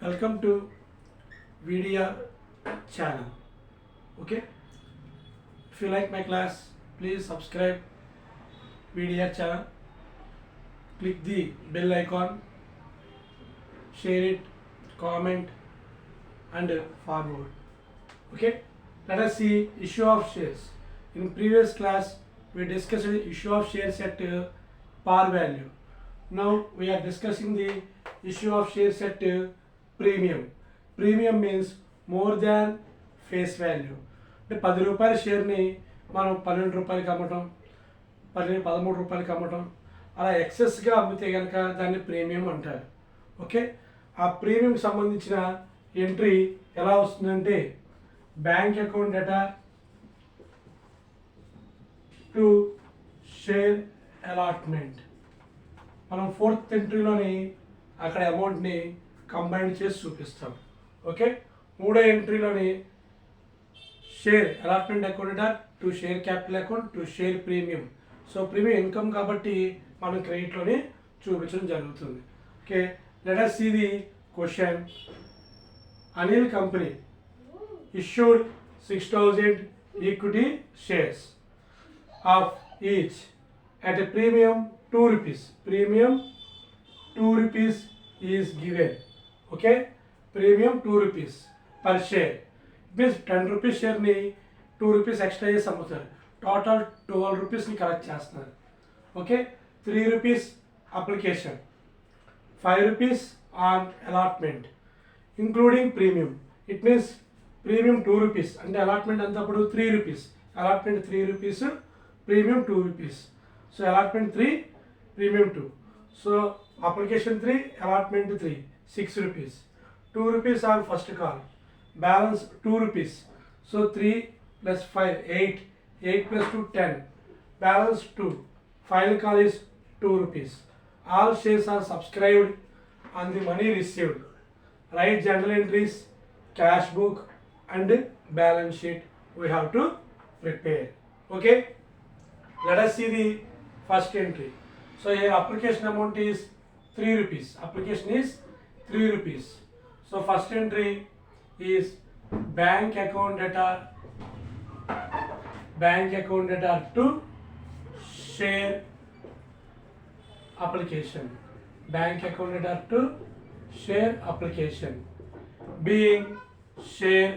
Welcome to VDR channel. Okay, if you like my class, please subscribe VDR channel. Click the bell icon, share it, comment, and forward. Okay, let us see issue of shares. In previous class, we discussed the issue of shares at par value. Now we are discussing the issue of shares at premium. Premium means more than face value. అంటే 10 రూపాయల షేర్ని మనం 12 రూపాయలకి అమ్మటం, 13 రూపాయలకి అమ్మటం, అలా ఎక్సెస్గా అమ్మితే కనుక దాన్ని ప్రీమియం అంటారు. ఓకే, ఆ ప్రీమియంకి సంబంధించిన ఎంట్రీ ఎలా వస్తుందంటే bank account data to share allotment. మనం ఫోర్త్ ఎంట్రీలోని అక్కడ అమౌంట్ని కంబైన్ చేసి చూపిస్తాం. ఓకే, మూడో ఎంట్రీలోని share allotment account to share capital account to share premium. So premium income కాబట్టి మనం క్రెడిట్లోనే చూపించడం జరుగుతుంది. Okay, let us see the question. Anil company issued 6,000 equity shares of each at a premium 2 rupees. Premium 2 rupees is given. Okay, premium 2 rupees per share. Means 10 rupees షేర్ని 2 rupees extra చేసి అమ్ముతారు. Total 12 రూపీస్ని collect చేస్తున్నారు. Okay, 3 rupees application, 5 rupees on allotment including premium. It means premium 2 rupees అంటే allotment అంతా అప్పుడు 3 rupees. Allotment 3 rupees, premium 2 rupees. So allotment 3, premium 2. So application 3, allotment 3, 6 rupees. 2 rupees on first call, balance 2 rupees. So 3 plus 5, 8, 8 plus 2, 10, balance 2. Final call is 2 rupees. All shares are subscribed and the money received. Write journal entries, cash book and balance sheet we have to prepare. Okay, let us see the first entry. So here application amount is 3 rupees. Application is 3 rupees. So first entry is bank account data to share application. Bank account data to share application being share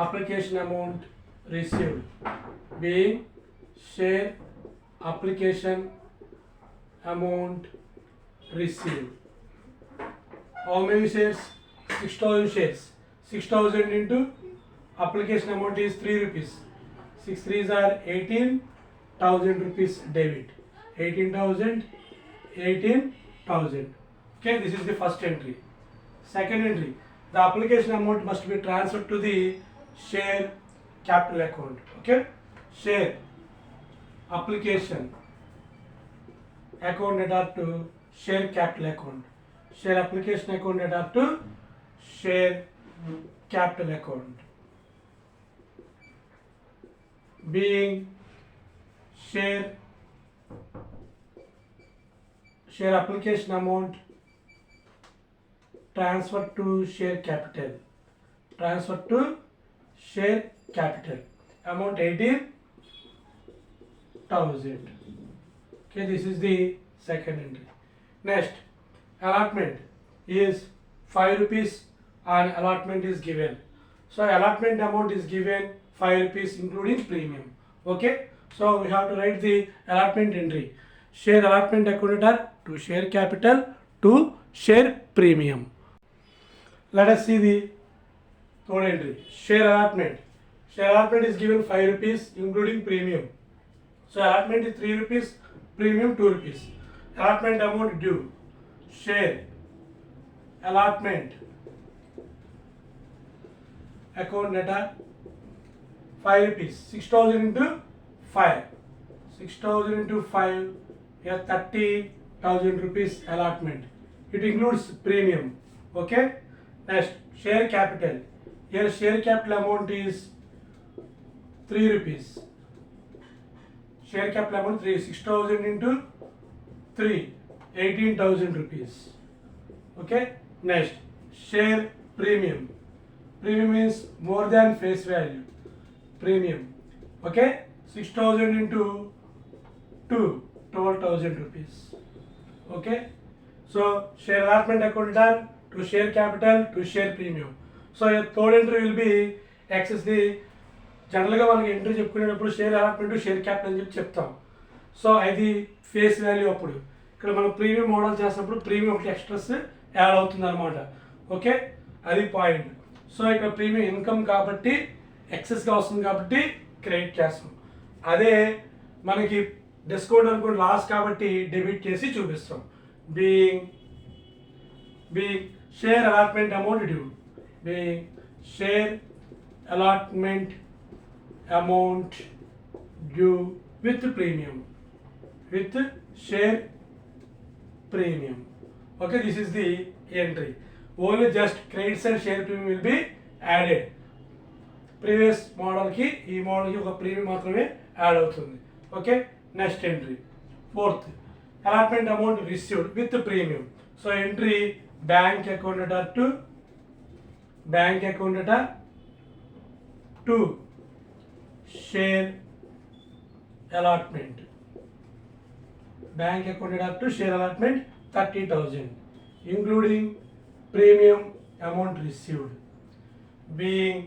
application amount received. Being share application amount received. How many shares? 6,000 shares. 6,000 into application amount is 3 rupees. 6 3s are 18,000 rupees debit. 18,000, 18,000. Okay, this is the first entry. Second entry, the application amount must be transferred to the share capital account. Okay, share application account data to share capital account. Share application account data to share capital account being share application amount transfer to share capital amount 18,000. Okay, this is the second entry. Next, allotment is 5 rupees and allotment is given. So allotment amount is given 5 rupees including premium. Okay, so we have to write the allotment entry. Share allotment account to share capital to share premium. Let us see the third entry. Share allotment. Share allotment is given 5 rupees including premium. So allotment is 3 rupees, premium 2 rupees. Allotment amount due. Share allotment account data 5 rupees. 6,000 into 5. 6,000 into 5, here 30,000 rupees allotment. It includes premium. Okay. Next, share capital. Here share capital amount is 3 rupees. Share capital amount 3. 6,000 into 3, 18,000 rupees. Okay, next share premium. Premium means more than face value. Premium. Okay, 6,000 into 2, 12,000 rupees. Okay, so share allotment account done to share capital to share premium. So your third entry will be access the జనరల్గా మనకి entry చెప్పుకునేటప్పుడు share allotment share capital అని చెప్పి చెప్తాం. So అది face value. అప్పుడు ఇక్కడ మనం ప్రీమియం మోడల్ చేసినప్పుడు ప్రీమియం ఒకటి ఎక్స్ట్రాస్ యాడ్ అవుతుంది అనమాట. ఓకే, అది పాయింట్. సో ఇక్కడ ప్రీమియం ఇన్కమ్ కాబట్టి ఎక్సెస్గా వస్తుంది కాబట్టి క్రెడిట్ చేస్తాం. అదే మనకి డిస్కౌంట్ అనుకోండి లాస్ కాబట్టి డెబిట్ చేసి చూపిస్తాం. Being share allotment amount due. Being share allotment amount due with premium, with share premium. Okay, this is the entry. Only just credits and share premium will be added. Previous model ki ee model ki oka premium maatrame add avutundi. Okay, next entry. Fourth, allotment amount received with premium. So entry bank account data to bank account data to share allotment. Bank account up to share allotment 30,000 including premium amount received. Being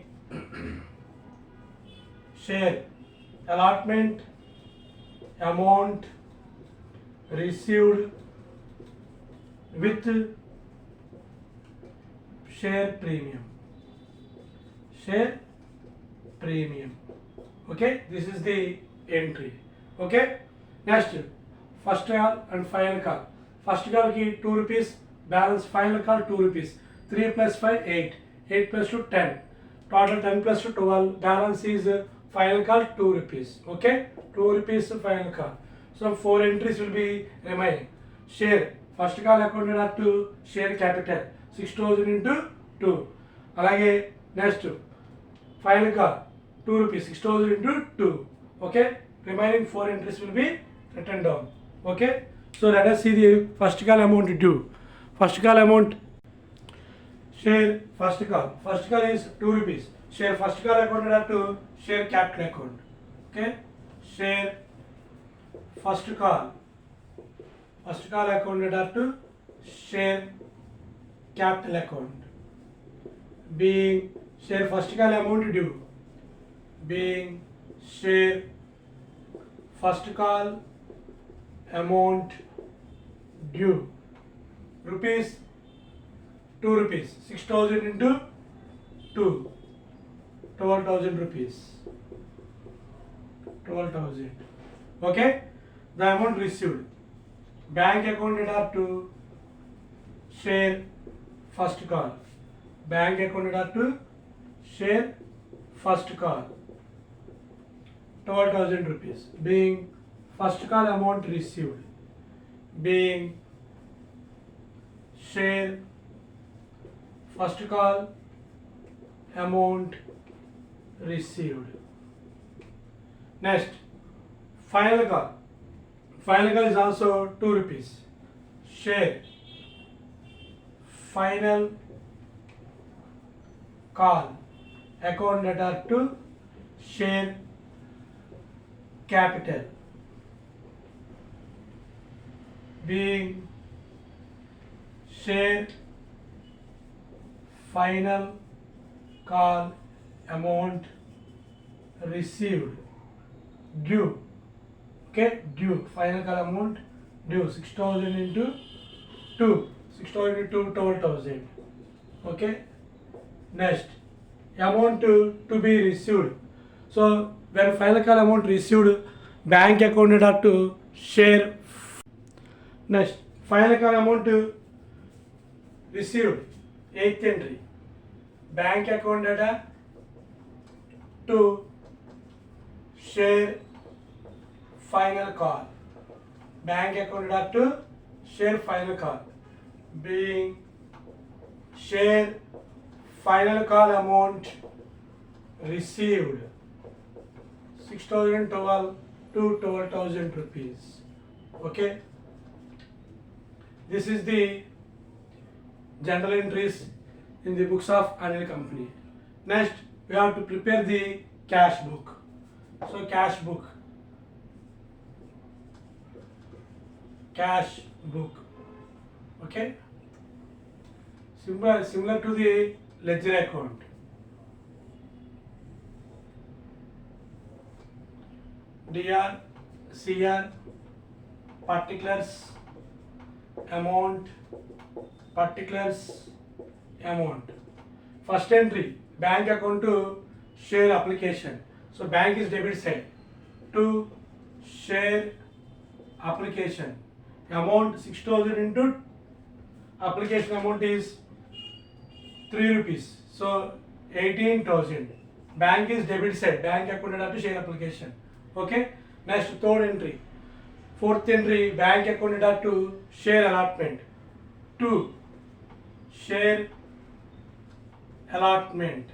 share allotment amount received with share premium. Share premium. Okay, this is the entry. Okay, next first call and final call. First call ki 2 rupees balance, final call 2 rupees. 3 plus 5 8, 8 plus 2 10, total 10 plus 2 12, balance is final call 2 rupees. Okay, 2 rupees final call. So 4 entries will be remaining. Share first call account up to share capital 6,000 into 2. Alage next final call 2 rupees, 6,000 into 2. Okay, remaining 4 entries will be written down. Okay, so let us see the first call amount due. First call amount, share first call. First call is 2 rupees. Share first call account up to share capital account. Okay, share first call. First call account up to share capital account. Being share first call amount due. Being share first call amount due rupees 2 rupees, 6,000 into 2, 12,000 rupees, 12,000. Okay, the amount received bank account data to share first call. Bank account data to share first call 12,000 rupees. Being first call amount received. Being share first call amount received. Next, final call. Final call is also 2 rupees. Share final call account data to share capital. Being share final call amount received due. Okay, due final call amount due 6,000 into 2, 6,000 into 12,000. Okay, next amount to be received. So when final call amount received, bank account data to share. Next, final call amount received, 8th entry, bank account data to share final call. Bank account data to share final call. Being share final call amount received 6,012 to 12,000 rupees. Okay, this is the general entries in the books of Anil company. Next, we have to prepare the cash book. So cash book, okay, similar to the ledger account. DR, CR, particulars, amount, First entry, bank account to share application. So bank is debit side. To share application, amount 6,000 into application amount is 3 rupees. So 18,000. Bank is debit side. Bank account to share application. Okay. Next, third entry. Fourth entry, bank account to share allotment. To share allotment.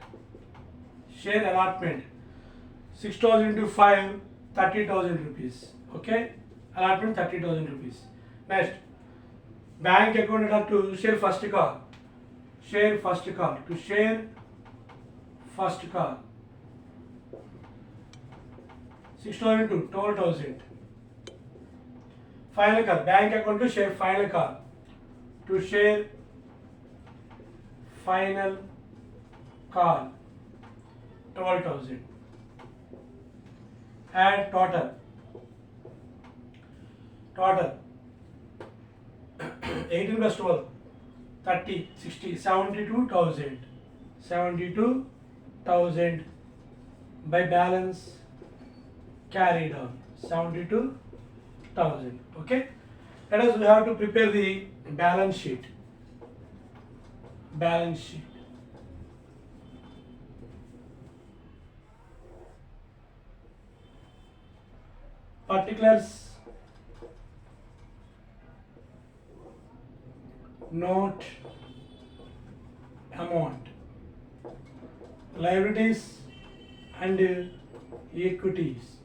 6,000 into 5, 30,000 rupees. Okay. Allotment 30,000 rupees. Next, bank account to share first call. To share first call. 6,000 into 12,000. Final call. Bank account to share final call. To share final call. 12,000. Add total 18 plus 12 30 60 72,000 by balance carried on 72,000. Okay, let us, we have to prepare the balance sheet. Particulars, note, amount, liabilities and equities,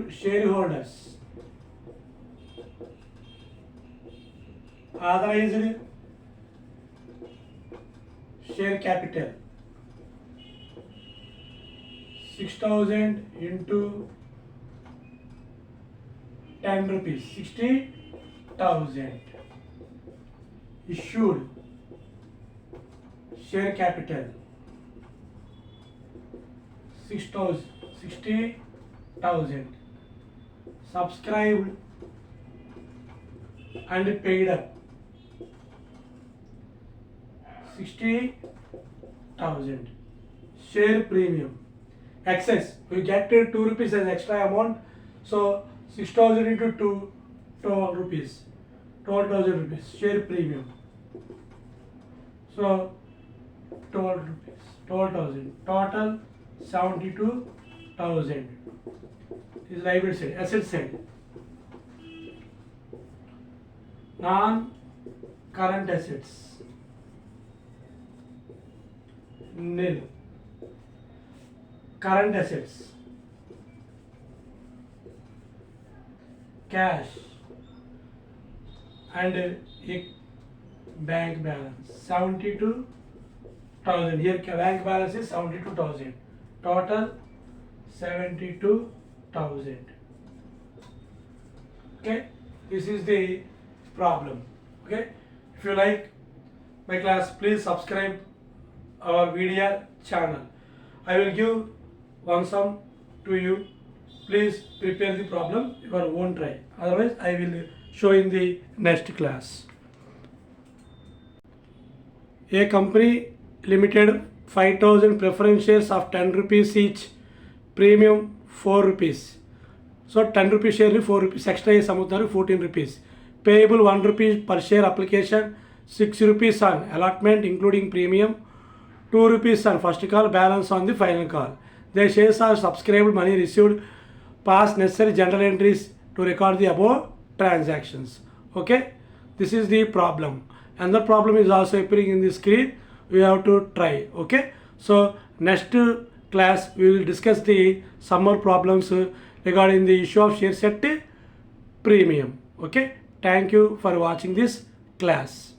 shareholders, authorized share capital, 6,000 into 10 rupees, 60,000. Issued share capital 60,000. Subscribed and paid up 60,000. Share premium. Excess, we get 2 rupees as extra amount. So 6,000 into 2, 12 rupees. 12,000 rupees. Share premium. So 12 rupees. 12,000. Total 72,000. Is liability side. Asset side. Non-current assets. Nil. Current assets. Cash and bank balance 72,000. Here bank balance is 72,000. Total 72,000. Okay, this is the problem. Okay, if you like my class, please subscribe our video channel. I will give one sum to you. Please prepare the problem, you won't try. Otherwise, I will show in the next class. A company limited 5,000 preference shares of 10 rupees each, premium 4 rupees. So 10 rupees share 4 rupees, extra is 14 rupees. Payable 1 rupee per share application, 6 rupees on allotment including premium, 2 rupees on first call, balance on the final call. The shares are subscribed, money received, pass necessary general entries to record the above transactions. Okay, this is the problem. Another problem is also appearing in the screen. We have to try. Okay, so next class we will discuss the some more problems regarding the issue of share set premium. Okay, thank you for watching this class.